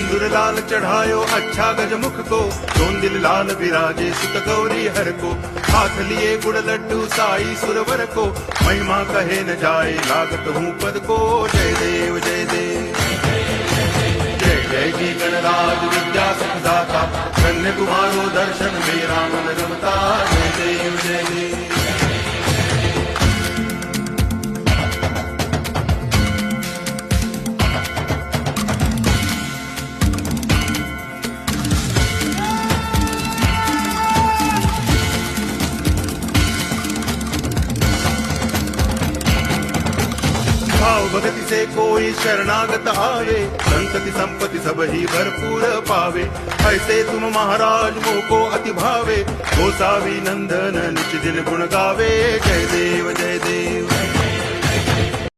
सिंदूर लाल चढ़ायो अच्छा गजमुख को, दोन दिल लाल विराजे सुत गौरी हर को, हाथ लिए गुड़ लड्डू साई सुरवर को, महिमा कहे न जाए लागत हूँ पद को। जय देव जय देव जय जय जी गणराज विद्या सुखदाता, धन्य तुम्हारो दर्शन मेरा मन रमता। जय देव जय देव भाव भक्ति से कोई शरणागत आवे, संतति संपत्ति सब ही भरपूर पावे। ऐसे तुम महाराज मोह को अति भावे, गोसावी नंदन निच दिन गुण गावे। जय देव जय देव